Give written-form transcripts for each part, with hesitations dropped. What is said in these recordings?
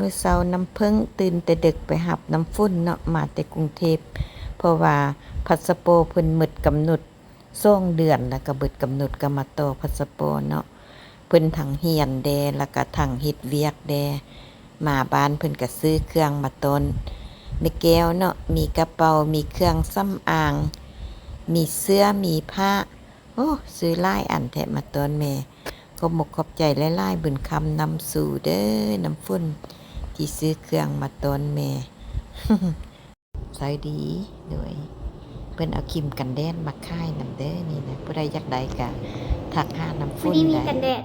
มื้อเช้าน้ำเพิ่งตื่นแต่ดึกไปหับน้ำฝุ่นเนาะมาแต่กรุงเทพเพราะว่าพาสปอร์ตเพิ่นหมดกำหนด2เดือนแล้วก็เบิดกำหนดก็มาต่อพาสปอร์ตเนาะเพิ่นทั้งเฮียนแดแล้วก็ทั้งเฮ็ดเวียกแดมาบ้านเพิ่นก็ซื้อเครื่องมาต้นแม่แก้วเนาะมีกระเป๋ามีเครื่องสำอางมีเสื้อมีผ้าโอ้ซื้อหลายอันแท้มาต้นแม่ก็หมกขอบใจหลายๆบุญคำนำสู่เด้อน้ำฝุ่นที่ซื้อเครื่องมาต้นแม่ ใส่ดีด้วยเพิ่นเอาครีมกันแดดมาค่ายนำเด้อนี่นะผู้ใดอยากได้ก็ทักหาน้ำ ตั ฝุ่ วน นี้มี ได้ กันแดด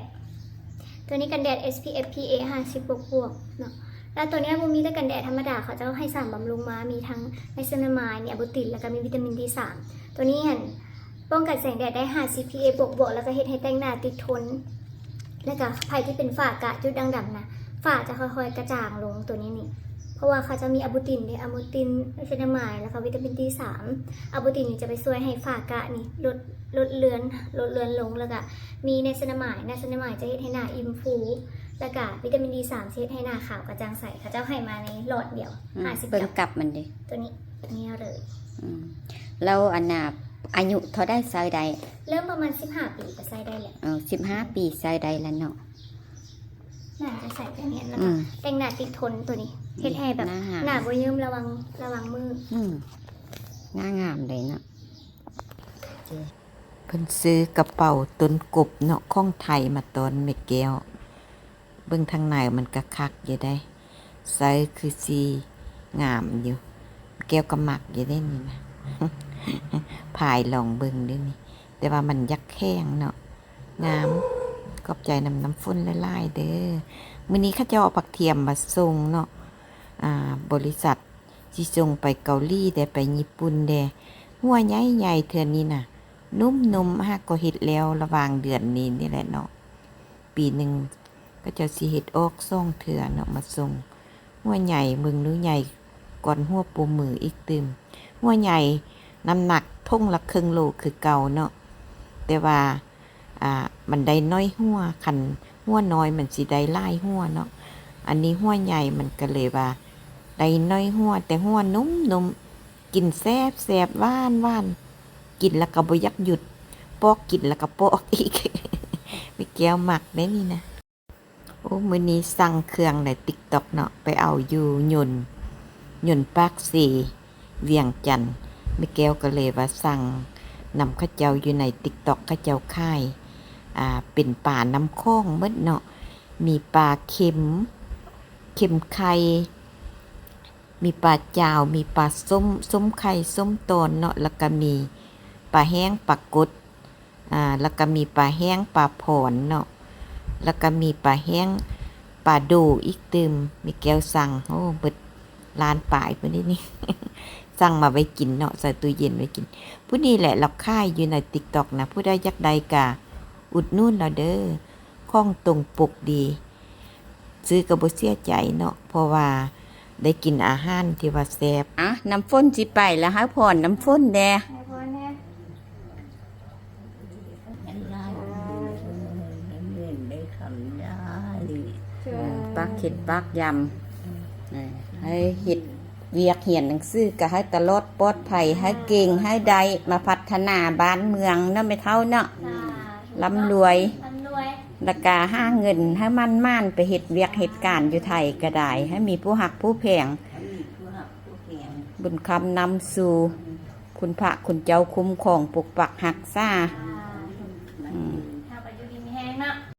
ตัวนี้กันแดด SPF PA 50บวกเนาะ แล้วตัวนี้มันมีแต่กันแดดธรรมดาเขาจะให้สารบำรุงมามีทั้งไนซินามายมีอะบูตินแล้วก็มีวิตามิน D3 ตัวนี้เห็นป้องกันแสงแดดได้50 PA บวกแล้วก็เฮ็ดให้แต่งหน้าติดทน แล้วก็ใครที่เป็นฝ้ากระจุดด่างๆนะฝ้าจะค่อยๆกระจ่างลงตัวนี้นี่ เพราะว่าเขาจะมีอะบูตินเนี่ยอะบูตินไนซินามายแล้วก็วิตามิน D3 อะบูตินนี่จะไปช่วยให้ฝ้ากระนี่ลดเลือนลงแล้วก็มีไนซินามายจะเฮ็ดให้หน้าอิ่มฟูแล้วก็วิตามิน D3 เฮ็ดให้หน้าขาวกระจ่างใสเขาจะให้มาในหลอดเดียว50 เบิ่งกลับมันดิ ตัวนี้เลย แล้วอันน่ะอายุเท่าได้ใส่ใด เริ่มประมาณ15 ปีก็ใส่ได้แหละ 15 ปีใส่ใดแล้วเนาะ น่าจะใส่แบบนี้แล้วก็แต่งหน้าติดทนตัวนี้เฮ็ดให้แบบหน้าบ่ยืมระวังมือง่างามเลยเนาะ เพิ่นซื้อกระเป๋าต้นกบเนาะของไทยมาตอนแม่แก้วเบิ่งทางในมันก็คักอยู่ได้ไซส์คือสีงามอยู่แก้วก็มักอยู่ได้นี่นะ พายลองเบิ่งด้วยนี่แต่ว่ามันยักแข้งเนาะงามขอบใจน้ำฝุ่นหลายๆเด้อมื้อนี้เขาจะเอาผักเทียมมาส่งเนาะบริษัทสิส่งไปเกาหลีได้ไปญี่ปุ่นได้หัวใหญ่ๆเทื่อนี้น่ะนุ่มๆฮักก็เฮ็ดแล้วระหว่างเดือนนี้นี่แหละเนาะปีหนึ่งก็จะสิเฮ็ดออก2เทื่อเนาะมาส่งหัวใหญ่มึงหรือใหญ่ก่อนหัวปูมืออีกตึมหัวใหญ่น้ำหนักท่งละครึ่งโลคือเก่าเนาะแต่ว่ามันได้น้อยหัวคันหัวน้อยมันสิได้หลายหัวเนาะอันนี้หัวใหญ่มันก็เลยว่าได้น้อยหัวแต่หัวนุ่มๆกินแซ่บหวานกินแล้วก็บ่อยากหยุดปอกกินแล้วก็ปอกอีก ไม่แก้วหมักได้นี่นะโอ้มื้อนี้สั่งเครื่องใน TikTok เนาะไปเอาอยู่ยนต์ปากสีเวียงจันทน์ไม่แก้วก็เลยว่าสั่งนำข้าวเจ้าอยู่ใน TikTok ข้าวเจ้าค่ายเป็นป่าน้ำคลองหมดเนาะมีปลาเค็มไข่มีปลาจาวมีปลาส้มไข่ส้มตอนเนาะแล้วก็มีปลาแห้งปลากดแล้วก็มีปลาแห้งปลาผอนเนาะแล้วก็มีปลาแห้งปลาโดอีกตึมมีแก้วสั่งโอ้เบิดล้านปลายพุ่นนี่ สั่งมาไว้กินเนาะใส่ตู้เย็นไว้กินผู้นี้แหละเราค่ายอยู่ใน TikTok นะผู้ใดอยากได้กะอุดนู่นเราเด้อข้องตรงปกดีซื้อก็บ่เสียใจเนาะเพราะว่าได้กินอาหารที่ว่าแซ่บน้ำฝนสิไปแล้วให้พรน้ำฝนแดปักเห็ดปักยำให้เห็ดเวียกเหียนหนังสือก็ให้ตลอดปลอดภัยให้เก่งให้ได้มาพัฒนาบ้านเมืองเนาะไม่เท่าเนาะร่ำรวยแล้วก็หาเงินให้มั่นไปเห็ดเวียกเหตุการณ์อยู่ไทยก็ได้ให้มีผู้หักผู้แพงบุญคำนำสู่คุณพระคุณเจ้าคุ้มครองปกปักหักษา